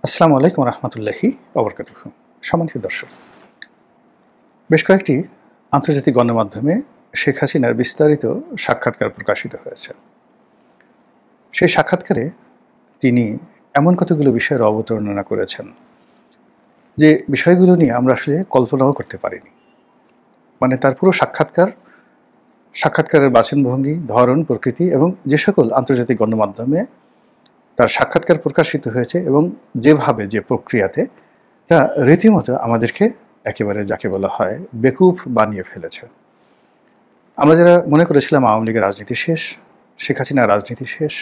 আসসালামু আলাইকুম রহমতুল্লাহি ওবরকাতুহু। সম্মানিত দর্শক, বেশ কয়েকটি আন্তর্জাতিক গণমাধ্যমে শেখ হাসিনার বিস্তারিত সাক্ষাৎকার প্রকাশিত হয়েছে। সেই সাক্ষাৎকারে তিনি এমন কতগুলো বিষয়ের অবতারণা করেছেন যে বিষয়গুলো নিয়ে আমরা আসলে কল্পনাও করতে পারিনি। মানে তার পুরো সাক্ষাৎকারের বাচনভঙ্গি, ধরন, প্রকৃতি এবং যে সকল আন্তর্জাতিক গণমাধ্যমে তার সাক্ষাৎকার প্রকাশিত হয়েছে এবং যেভাবে যে প্রক্রিয়াতে তা রীতিমতো আমাদেরকে একেবারে যাকে বলা হয় বেকুফ বানিয়ে ফেলেছে। আমরা যারা মনে করেছিলাম আওয়ামী লীগের রাজনীতি শেষ, শেখ হাসিনার রাজনীতি শেষ,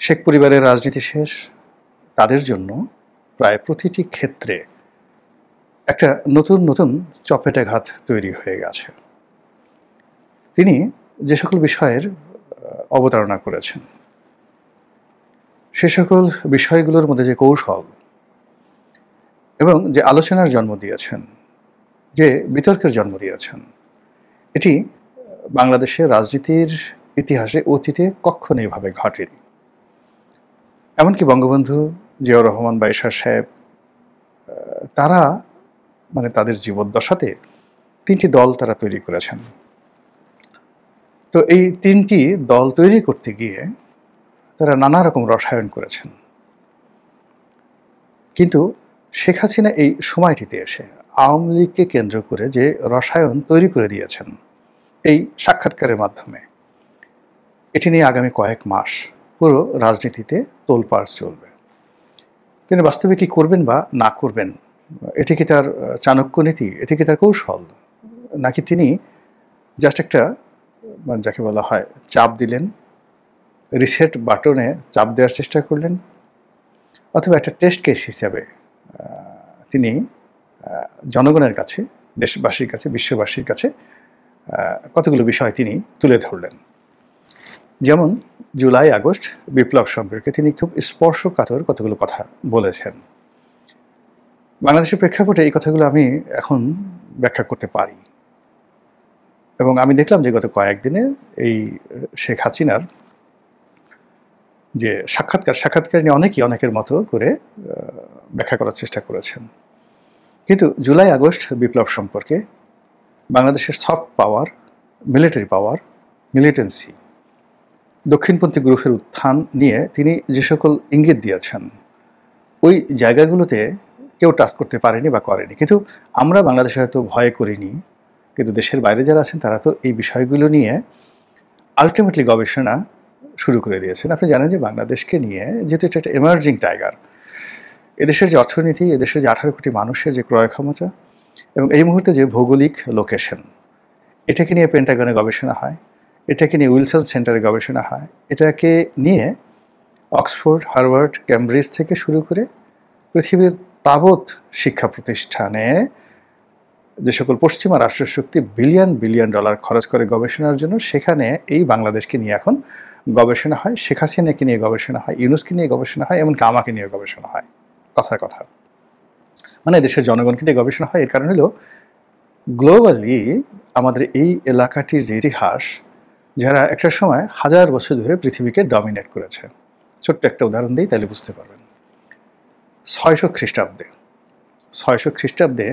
শেখ পরিবারের রাজনীতি শেষ, তাদের জন্য প্রায় প্রতিটি ক্ষেত্রে একটা নতুন নতুন চপেটাঘাত তৈরি হয়ে গেছে। তিনি যে সকল বিষয়ের অবতারণা করেছেন, সে সকল বিষয়গুলোর মধ্যে যে কৌশল এবং যে আলোচনার জন্ম দিয়েছেন, যে বিতর্কের জন্ম দিয়েছেন, এটি বাংলাদেশের রাজনীতির ইতিহাসে অতীতে কখনো এভাবে ঘটেনি। এমনকি বঙ্গবন্ধু জিয়াউর রহমান বা এরশাদ সাহেব তারা মানে তাদের জীবদ্দশাতে তিনটি দল তারা তৈরি করেছেন। তো এই তিনটি দল তৈরি করতে গিয়ে তারা নানা রকম রসায়ন করেছেন। কিন্তু শেখ হাসিনা এই সময়টিতে এসে আওয়ামী লীগকে কেন্দ্র করে যে রসায়ন তৈরি করে দিয়েছেন এই সাক্ষাৎকারের মাধ্যমে, এটি নিয়ে আগামী কয়েক মাস পুরো রাজনীতিতে তোলপাড় চলবে। তিনি বাস্তবে কি করবেন বা না করবেন, এটি কি তার চাণক্য নীতি, এটি কি তার কৌশল, নাকি তিনি জাস্ট একটা মানে যাকে বলা হয় চাপ দিলেন, রিসেট বাটনে চাপ দেওয়ার চেষ্টা করলেন, অথবা একটা টেস্ট কেস হিসাবে তিনি জনগণের কাছে, দেশবাসীর কাছে, বিশ্ববাসীর কাছে কতগুলো বিষয় তিনি তুলে ধরলেন। যেমন জুলাই আগস্ট বিপ্লব সম্পর্কে তিনি খুব স্পর্শকাতর কতগুলো কথা বলেছেন। বাংলাদেশের প্রেক্ষাপটে এই কথাগুলো আমি এখন ব্যাখ্যা করতে পারি এবং আমি দেখলাম যে গত কয়েকদিনে এই শেখ হাসিনার যে সাক্ষাৎকার নিয়ে অনেকেই অনেকের মতো করে ব্যাখ্যা করার চেষ্টা করেছেন। কিন্তু জুলাই আগস্ট বিপ্লব সম্পর্কে বাংলাদেশের soft power, military power, militancy, দক্ষিণপন্থী গ্রুপের উত্থান নিয়ে তিনি যে সকল ইঙ্গিত দিয়েছেন, ওই জায়গাগুলোতে কেউ টাচ করতে পারেনি বা করেনি। কিন্তু আমরা বাংলাদেশে হয়তো ভয় করিনি, কিন্তু দেশের বাইরে যারা আছেন তারা তো এই বিষয়গুলো নিয়ে আলটিমেটলি গবেষণা শুরু করে দিয়েছেন। আপনি জানেন যে বাংলাদেশকে নিয়ে যেহেতু এটা একটা এমার্জিং টাইগার, এদেশের যে অর্থনীতি, এদেশের যে 18 কোটি মানুষের যে ক্রয় ক্ষমতা এবং এই মুহূর্তে যে ভৌগোলিক লোকেশন, এটাকে নিয়ে পেন্টাগনে গবেষণা হয়, এটাকে নিয়ে উইলসন সেন্টারে গবেষণা হয়, এটাকে নিয়ে অক্সফোর্ড, হার্ভার্ড, ক্যামব্রিজ থেকে শুরু করে পৃথিবীর তাবৎ শিক্ষা প্রতিষ্ঠানে যে সকল পশ্চিমা রাষ্ট্রশক্তি বিলিয়ন বিলিয়ন ডলার খরচ করে গবেষণার জন্য, সেখানে এই বাংলাদেশকে নিয়ে এখন গবেষণা হয়, শেখ হাসিনাকে নিয়ে গবেষণা হয়, ইউনুসকে নিয়ে গবেষণা হয়, এমনকি আমাকে নিয়ে গবেষণা হয়। কথার কথা, মানে দেশের জনগণকে নিয়ে গবেষণা হয়। এর কারণ হলো গ্লোবালি আমাদের এই এলাকাটির যে ইতিহাস, যারা একটা সময় হাজার বছর ধরে পৃথিবীকে ডমিনেট করেছে। ছোট্ট একটা উদাহরণ দিই, তাহলে বুঝতে পারবেন। 600 খ্রিস্টাব্দে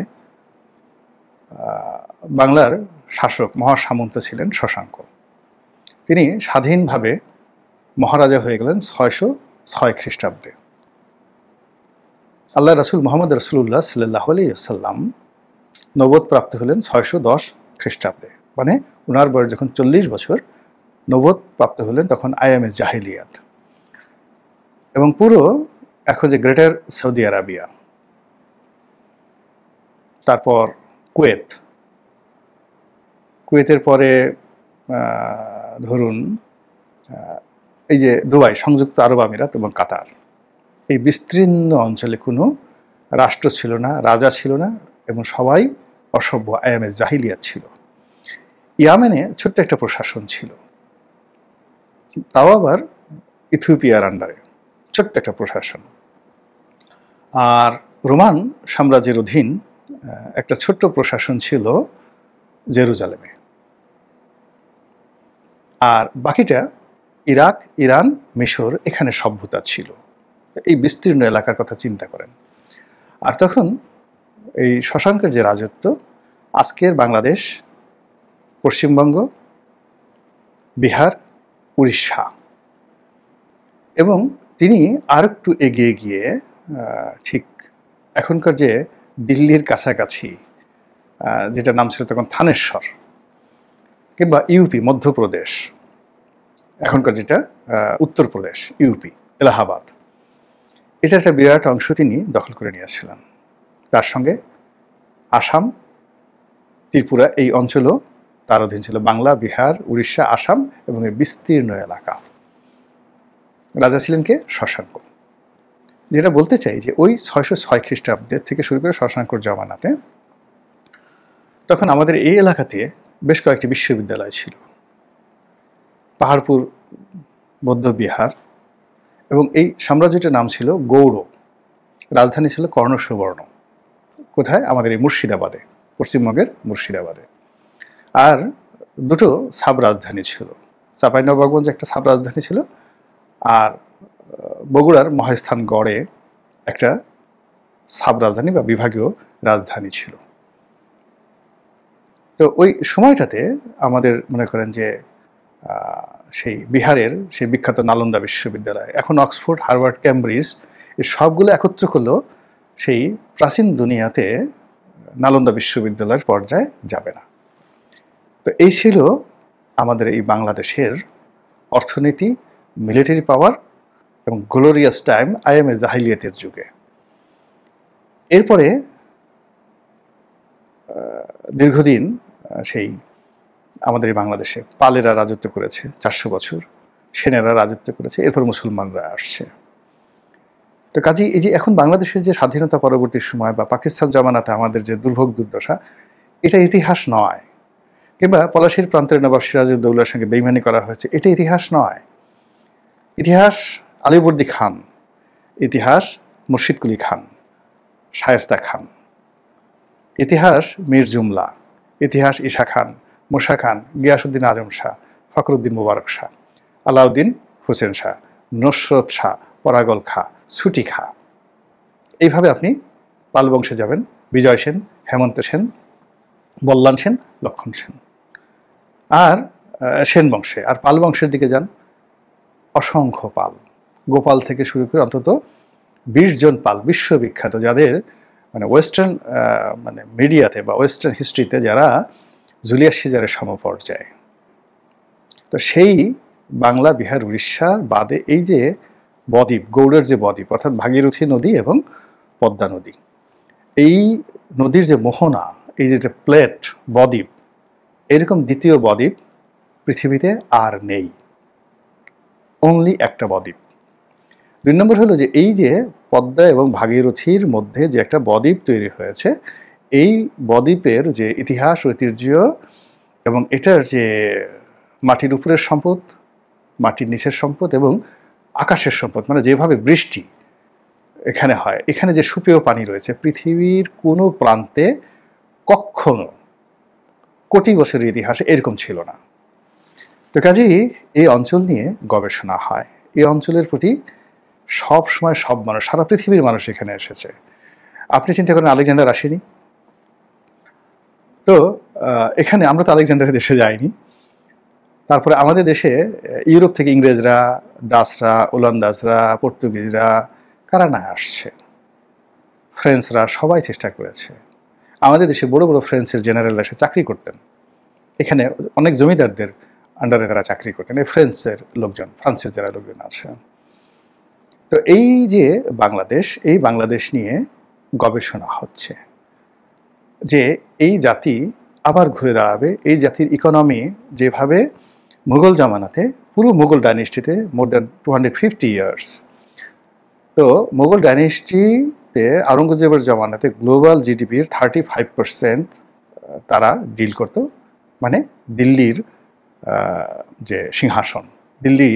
বাংলার শাসক মহাসামন্ত ছিলেন শশাঙ্ক। তিনি স্বাধীনভাবে মহারাজা হয়ে গেলেন 606 খ্রিস্টাব্দে। আল্লাহ রাসূল মোহাম্মদ রাসূলুল্লাহ সাল্লাল্লাহু আলাইহি ওয়াসাল্লাম নবুয়ত প্রাপ্ত হলেন 610 খ্রিস্টাব্দে। মানে ওনার বয়স যখন 40 বছর, নবুয়ত প্রাপ্ত হলেন তখন আয়ামে জাহিলিয়াত। এবং পুরো এখন যে গ্রেটার সৌদি আরাবিয়া, তারপর কুয়েতের পরে ধরুন এই যে দুবাই, সংযুক্ত আরব আমিরাত এবং কাতার, এই বিস্তীর্ণ অঞ্চলে কোনো রাষ্ট্র ছিল না, রাজা ছিল না এবং সবাই অসভ্য, আয়ামে জাহিলিয়াত ছিল। ইয়ামেনে ছোট্ট একটা প্রশাসন ছিল, তাও আবার ইথিওপিয়ার আন্ডারে ছোট্ট একটা প্রশাসন। আর রোমান সাম্রাজ্যের অধীন একটা ছোট্ট প্রশাসন ছিল জেরুজালেমে। আর বাকিটা ইরাক, ইরান, মিশর, এখানে সভ্যতা ছিল। এই বিস্তীর্ণ এলাকার কথা চিন্তা করেন। আর তখন এই শশাঙ্কের যে রাজত্ব, আজকের বাংলাদেশ, পশ্চিমবঙ্গ, বিহার, উড়িষ্যা, এবং তিনি আর একটু এগিয়ে গিয়ে ঠিক এখনকার যে দিল্লির কাছাকাছি, যেটা নাম ছিল তখন থানেশ্বর, কিংবা ইউপি মধ্যপ্রদেশ, এখনকার যেটা উত্তরপ্রদেশ, ইউপি এলাহাবাদ, এটা একটা বিরাট অংশ তিনি দখল করে নিয়েছিলেন। তার সঙ্গে আসাম, ত্রিপুরা, এই অঞ্চলও তার অধীন ছিল। বাংলা, বিহার, উড়িষ্যা, আসাম এবং এই বিস্তীর্ণ এলাকা। রাজা ছিলেন কে? শশাঙ্ক। যেটা বলতে চাই যে ওই 606 খ্রিস্টাব্দের থেকে শুরু করে শশাঙ্কর জমানাতে তখন আমাদের এই এলাকাতে বেশ কয়েকটি বিশ্ববিদ্যালয় ছিল। পাহাড়পুর বৌদ্ধ বিহার, এবং এই সাম্রাজ্যটির নাম ছিল গৌড়, রাজধানী ছিল কর্ণসুবর্ণ। কোথায়? আমাদের এই মুর্শিদাবাদে, পশ্চিমবঙ্গের মুর্শিদাবাদে। আর দুটো সাব রাজধানী ছিল, চাঁপাইনবাবগঞ্জ একটা সাব রাজধানী ছিল, আর বগুড়ার মহেস্থানগড়ে একটা সাব রাজধানী বা বিভাগীয় রাজধানী ছিল। তো ওই সময়টাতে আমাদের মনে করেন যে সেই বিহারের সেই বিখ্যাত নালন্দা বিশ্ববিদ্যালয়, এখন অক্সফোর্ড, হার্ভার্ড, ক্যামব্রিজ, এই সবগুলো একত্র করলেও সেই প্রাচীন দুনিয়াতে নালন্দা বিশ্ববিদ্যালয়ের পর্যায়ে যাবে না। তো এই ছিল আমাদের এই বাংলাদেশের অর্থনীতি, মিলিটারি পাওয়ার এবং গ্লোরিয়াস টাইম আইএমএ জাহিলিয়াতের যুগে। এরপরে দীর্ঘদিন সেই আমাদের এই বাংলাদেশে পালেরা রাজত্ব করেছে 400 বছর, সেনেরা রাজত্ব করেছে, এরপর মুসলমানরা আসছে। তো কাজেই এই যে এখন বাংলাদেশের যে স্বাধীনতা পরবর্তী সময় বা পাকিস্তান জমানাতে আমাদের যে দুর্ভোগ দুর্দশা, এটা ইতিহাস নয়। কিংবা পলাশীর প্রান্তের নবাব সিরাজউদ্দৌলার সঙ্গে বেইমানি করা হয়েছে, এটা ইতিহাস নয়। ইতিহাস আলীবর্দী খান, ইতিহাস মুর্শিদ কুলি খান, শায়েস্তা খান, ইতিহাস মীর জুমলা, ইতিহাস ঈশা খান, মুসা খান, গিয়াসউদ্দিন আজম শাহ, ফখরুদ্দিন মুবারক শাহ, আলাউদ্দিন হোসেন শাহ, নসরত শাহ, পরাগল খাঁ, ছুটি খাঁ। এইভাবে আপনি পাল বংশে যাবেন, বিজয় সেন, হেমন্ত সেন, বল্লান সেন, লক্ষণ সেন। আর সেন বংশে আর পাল বংশের দিকে যান, অসংখ্য পাল, গোপাল থেকে শুরু করে অন্তত 20 জন পাল বিশ্ববিখ্যাত, যাদের মানে ওয়েস্টার্ন মানে মিডিয়াতে বা ওয়েস্টার্ন হিস্ট্রিতে যারা জুলিয়াস সিজারের সমপর্যায়ে। তো সেই বাংলা, বিহার, উড়িষ্যার বাদে এই যে বদ্বীপ, গৌড়ের যে বদ্বীপ, অর্থাৎ ভাগীরথী নদী এবং পদ্মা নদী, এই নদীর যে মোহনা, এই যে প্লেট বদ্বীপ, এরকম দ্বিতীয় বদ্বীপ পৃথিবীতে আর নেই। অনলি একটা বদ্বীপ। 2 নম্বর হলো যে এই যে পদ্মা এবং ভাগীরথীর মধ্যে যে একটা বদ্বীপ তৈরি হয়েছে, এই বদ্বীপের যে ইতিহাস, ঐতিহ্য এবং এটার যে মাটির উপরের সম্পদ, মাটির নিচের সম্পদ এবং আকাশের সম্পদ, মানে যেভাবে বৃষ্টি এখানে হয়, এখানে যে সুপেয় পানি রয়েছে, পৃথিবীর কোনো প্রান্তে কখনো কোটি বছরের ইতিহাসে এরকম ছিল না। তো কাজেই এই অঞ্চল নিয়ে গবেষণা হয়। এই অঞ্চলের প্রতি সব সময় সব মানুষ, সারা পৃথিবীর মানুষ এখানে এসেছে। আপনি চিন্তা করেন আলেকজান্ডার আসেনি? তো এখানে আমরা তো আলেকজান্ডারের দেশে যাইনি। তারপরে আমাদের দেশে ইউরোপ থেকে ইংরেজরা, ডাচরা, ওলন্দাজরা, পর্তুগিজরা কারা না আসছে, ফ্রেঞ্চরা, সবাই চেষ্টা করেছে। আমাদের দেশে বড় বড় ফ্রেঞ্চের জেনারেলরা এসে চাকরি করতেন, এখানে অনেক জমিদারদের আন্ডারে তারা চাকরি করতেন, এই ফ্রেঞ্চের লোকজন, ফ্রান্সের যারা লোকজন আছে। তো এই যে বাংলাদেশ, এই বাংলাদেশ নিয়ে গবেষণা হচ্ছে যে এই জাতি আবার ঘুরে দাঁড়াবে। এই জাতির ইকোনমি যেভাবে মুঘল জামানাতে, পুরো মুঘল ডাইনেস্টিতে মোর দ্যান 250 ইয়ার্স, তো মুঘল ডাইনেস্টিতে আওরঙ্গজেবের জামানাতে গ্লোবাল জিডিপির 35% তারা ডিল করত, মানে দিল্লির যে সিংহাসন, দিল্লি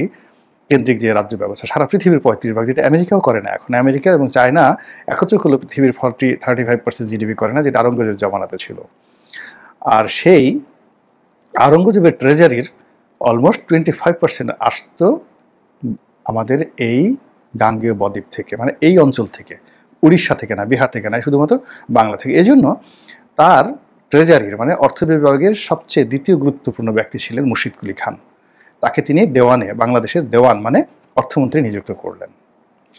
কেন্দ্রিক যে রাজ্য ব্যবস্থা, সারা পৃথিবীর 35%, যেটা আমেরিকাও করে না এখন। আমেরিকা এবং চায়না একত্র করলে পৃথিবীর 35% জিডিপি করে না, যেটা আওরঙ্গজেব জামানাতে ছিল। আর সেই আওরঙ্গজেবের ট্রেজারির অলমোস্ট 25% আসতো আমাদের এই গাঙ্গেয় বদ্বীপ থেকে, মানে এই অঞ্চল থেকে, উড়িষ্যা থেকে না, বিহার থেকে না, শুধুমাত্র বাংলা থেকে। এজন্য তার ট্রেজারির মানে অর্থ বিভাগের সবচেয়ে দ্বিতীয় গুরুত্বপূর্ণ ব্যক্তি ছিলেন মুর্শিদ কুলি খান। তাকে তিনি দেওয়ানে, বাংলাদেশের দেওয়ান মানে অর্থমন্ত্রী নিযুক্ত করলেন।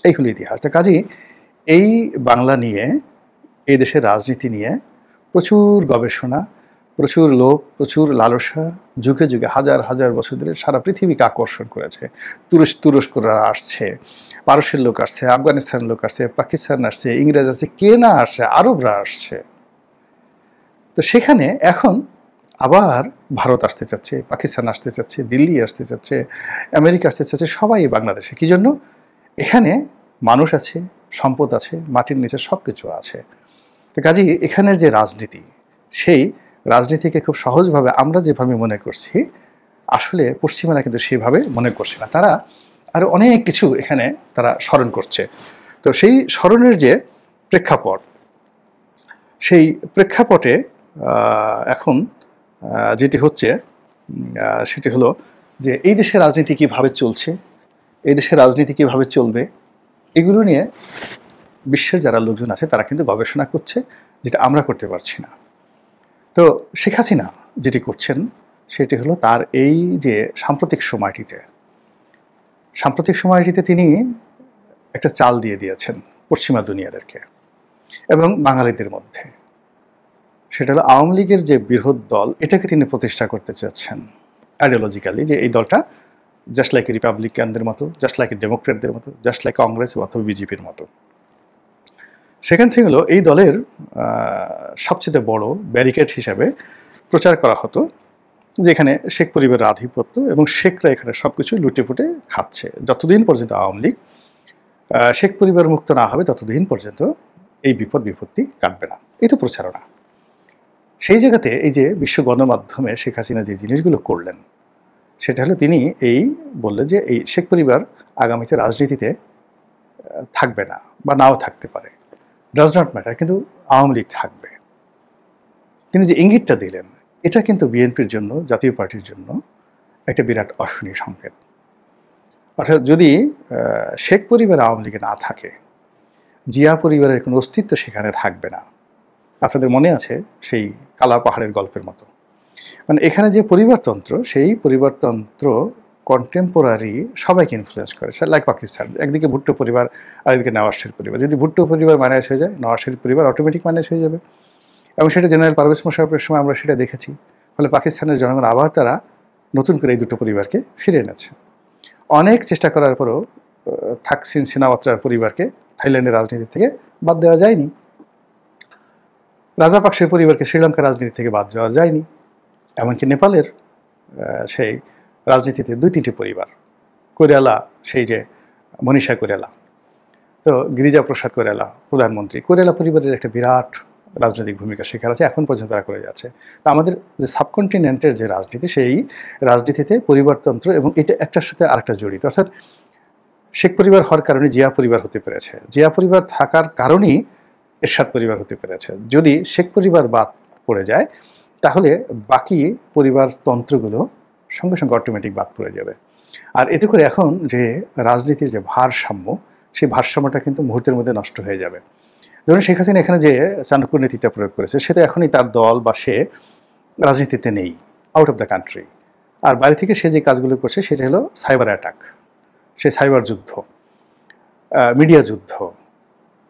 এই হলো ইতিহাস। তো কাজেই এই বাংলা নিয়ে, এই দেশের রাজনীতি নিয়ে প্রচুর গবেষণা, প্রচুর লোভ, প্রচুর লালসা যুগে যুগে হাজার হাজার বছর ধরে সারা পৃথিবীকে আকর্ষণ করেছে। তুরস্করা আসছে, পারস্যের লোক আসছে, আফগানিস্তানের লোক আসছে, পাকিস্তান আসছে, ইংরেজ আসছে, কে না আসছে, আরবরা আসছে। তো সেখানে এখন আবার ভারত আসতে চাচ্ছে, পাকিস্তান আসতে চাচ্ছে, দিল্লি আসতে চাচ্ছে, আমেরিকা আসতে চাচ্ছে, সবাই বাংলাদেশে। কি জন্য? এখানে মানুষ আছে, সম্পদ আছে, মাটির নিচে সব কিছু আছে। তো কাজেই এখানের যে রাজনীতি, সেই রাজনীতিকে খুব সহজভাবে আমরা যেভাবে মনে করছি, আসলে পশ্চিমারা কিন্তু সেভাবে মনে করছে না। তারা আরও অনেক কিছু এখানে তারা স্মরণ করছে। তো সেই স্মরণের যে প্রেক্ষাপট, সেই প্রেক্ষাপটে এখন যেটি হচ্ছে সেটি হলো যে এই দেশের রাজনীতি কীভাবে চলছে, এই দেশের রাজনীতি কীভাবে চলবে, এগুলো নিয়ে বিশ্বের যারা লোকজন আছে তারা কিন্তু গবেষণা করছে, যেটা আমরা করতে পারছি না। তো শেখ হাসিনা যেটি করছেন সেটি হলো তার এই যে সাম্প্রতিক সময়টিতে তিনি একটা চাল দিয়ে দিয়েছেন পশ্চিমা দুনিয়াদেরকে এবং বাঙালিদের মধ্যে। সেটা হলো আওয়ামী লীগের যে বৃহৎ দল, এটাকে তিনি প্রতিষ্ঠা করতে চাচ্ছেন আইডিওলজিক্যালি, যে এই দলটা জাস্ট লাইক রিপাবলিকানদের মতো, জাস্ট লাইক ডেমোক্রেটদের মতো, জাস্ট লাইক কংগ্রেস অথবা বিজেপির মতো। সেখান থেকে হলো এই দলের সবচেয়ে বড় ব্যারিকেড হিসাবে প্রচার করা হতো যেখানে শেখ পরিবারের আধিপত্য এবং শেখরা এখানে সব কিছু লুটেপুটে খাচ্ছে। যতদিন পর্যন্ত আওয়ামী লীগ শেখ পরিবার মুক্ত না হবে ততদিন পর্যন্ত এই বিপত্তি কাটবে না। এই তো প্রচারণা। সেই জায়গাতে এই যে বিশ্ব গণমাধ্যমে শেখ হাসিনা যে জিনিসগুলো করলেন, সেটা হলো তিনি এই বললেন যে এই শেখ পরিবার আগামীতে রাজনীতিতে থাকবে না বা নাও থাকতে পারে, ডাজ নট ম্যাটার, কিন্তু আওয়ামী লীগ থাকবে। তিনি যে ইঙ্গিতটা দিলেন, এটা কিন্তু বিএনপির জন্য, জাতীয় পার্টির জন্য একটা বিরাট অশনি সংকেত। অর্থাৎ যদি শেখ পরিবার আওয়ামী লীগে না থাকে, জিয়া পরিবারের কোনো অস্তিত্ব সেখানে থাকবে না। আপনাদের মনে আছে সেই কালা পাহাড়ের গল্পের মতো। মানে এখানে যে পরিবারতন্ত্র, সেই পরিবারতন্ত্র কন্টেম্পোরারি সবাইকে ইনফ্লুয়েন্স করে। লাইক পাকিস্তান, একদিকে ভুট্টো পরিবার আর একদিকে নওয়াজ শরীফ পরিবার। যদি ভুট্টো পরিবার ম্যানেজ হয়ে যায়, নওয়াজ শরীফ পরিবার অটোমেটিক ম্যানেজ হয়ে যাবে। এবং সেটা জেনারেল পারভেজ মোশাররফের সময় আমরা সেটা দেখেছি। ফলে পাকিস্তানের জনগণ আবার তারা নতুন করে এই দুটো পরিবারকে ফিরে এনেছে। অনেক চেষ্টা করার পরও থাকসিন সিনাওয়াত্রার পরিবারকে থাইল্যান্ডের রাজনীতি থেকে বাদ দেওয়া যায়নি। রাজাপাকসের পরিবারকে শ্রীলঙ্কার রাজনীতি থেকে বাদ দেওয়া যায়নি। এমনকি নেপালের সেই রাজনীতিতে 2-3টি পরিবার, কোইরালা, সেই যে মনীষা কোইরালা, তো গিরিজা প্রসাদ কোইরালা প্রধানমন্ত্রী, কোইরালা পরিবারের একটা বিরাট রাজনৈতিক ভূমিকা সেখানে আছে, এখন পর্যন্ত তারা করে যাচ্ছে। তো আমাদের যে সাবকন্টিনেন্টের যে রাজনীতি, সেই রাজনীতিতে পরিবারতন্ত্র এবং এটা একটার সাথে আরেকটা জড়িত। অর্থাৎ শেখ পরিবার হওয়ার কারণে জিয়া পরিবার হতে পেরেছে, জিয়া পরিবার থাকার কারণেই এরশাদ পরিবার হতে পেরেছে। যদি শেখ পরিবার বাদ পড়ে যায় তাহলে বাকি পরিবারতন্ত্রগুলো সঙ্গে সঙ্গে অটোমেটিক বাদ পড়ে যাবে। আর এতে করে এখন যে রাজনীতির যে ভারসাম্য, সেই ভারসাম্যটা কিন্তু মুহূর্তের মধ্যে নষ্ট হয়ে যাবে। ধরুন শেখ হাসিনা এখানে যে চাণক্য নীতিটা প্রয়োগ করেছে, সেটা এখনই তার দল বা সে রাজনীতিতে নেই, আউট অফ দ্য কান্ট্রি। আর বাইরে থেকে সে যে কাজগুলো করছে সেটা হলো সাইবার অ্যাটাক, সে সাইবার যুদ্ধ, মিডিয়া যুদ্ধ।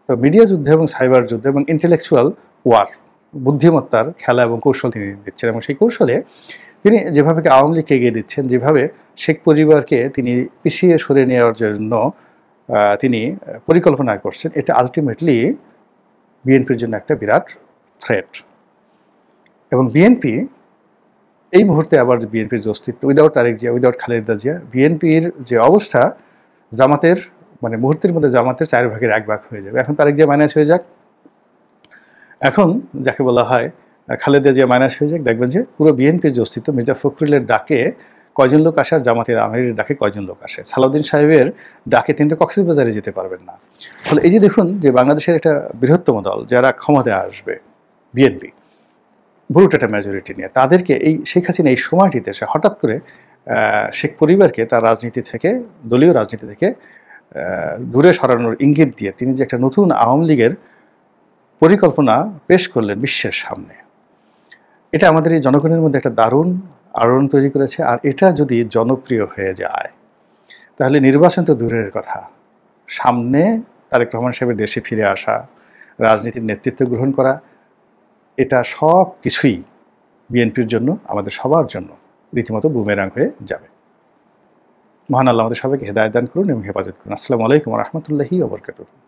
তো মিডিয়া যুদ্ধ এবং সাইবার যুদ্ধ এবং ইন্টেলেকচুয়াল ওয়ার, বুদ্ধিমত্তার খেলা এবং কৌশল তিনি দিচ্ছেন। এবং সেই কৌশলে তিনি যেভাবে আওয়ামী লীগকে এগিয়ে দিচ্ছেন, যেভাবে শেখ পরিবারকে তিনি পিছিয়ে সরে নেওয়ার জন্য তিনি পরিকল্পনা করছেন, এটা আলটিমেটলি বিএনপির জন্য একটা বিরাট থ্রেট। এবং বিএনপি এই মুহূর্তে আবার যে বিএনপির যে অস্তিত্ব, উইদাউট তারেক জিয়া, উইদাউট খালেদা জিয়া, বিএনপির যে অবস্থা, জামাতের মানে মুহূর্তের মধ্যে জামাতের 4 ভাগের 1 ভাগ হয়ে যাবে। এখন তারেক জিয়া মাইনাস হয়ে যাক, এখন যাকে বলা হয় খালেদা জিয়া মাইনাস হয়ে যাক, দেখবেন যে পুরো বিএনপির যে অস্তিত্ব, মির্জা ফখরুলের ডাকে কয়জন লোক আসে আর জামাতের আমিরের ডাকে কয়জন লোক আসে। সালাউদ্দিন সাহেবের ডাকে তিনি তো কক্সবাজারে যেতে পারবেন না। ফলে এই যে দেখুন যে বাংলাদেশের একটা বৃহত্তম দল যারা ক্ষমতায় আসবে, বিএনপি, ভোট একটা মেজরিটি নিয়ে, তাদেরকে এই শেখ হাসিনা এই সময়টিতে সে হঠাৎ করে শেখ পরিবারকে তার রাজনীতি থেকে, দলীয় রাজনীতি থেকে দূরে সরানোর ইঙ্গিত দিয়ে তিনি যে একটা নতুন আওয়ামী লীগের পরিকল্পনা পেশ করলেন বিশ্বের সামনে, এটা আমাদের এই জনগণের মধ্যে একটা দারুণ আলোড়ন তৈরি করেছে। আর এটা যদি জনপ্রিয় হয়ে যায় তাহলে নির্বাচন তো দূরের কথা, সামনে তারেক রহমান সাহেবের দেশে ফিরে আসা, রাজনীতির নেতৃত্ব গ্রহণ করা, এটা সব কিছুই বিএনপির জন্য, আমাদের সবার জন্য রীতিমতো বুমেরাং হয়ে যাবে। মহান আল্লাহ আমাদের সবাইকে হেদায়েত দান করুন এবং হেফাজত করুন। আসসালামু আলাইকুম ওয়া রাহমাতুল্লাহি ওয়া বারাকাতুহু।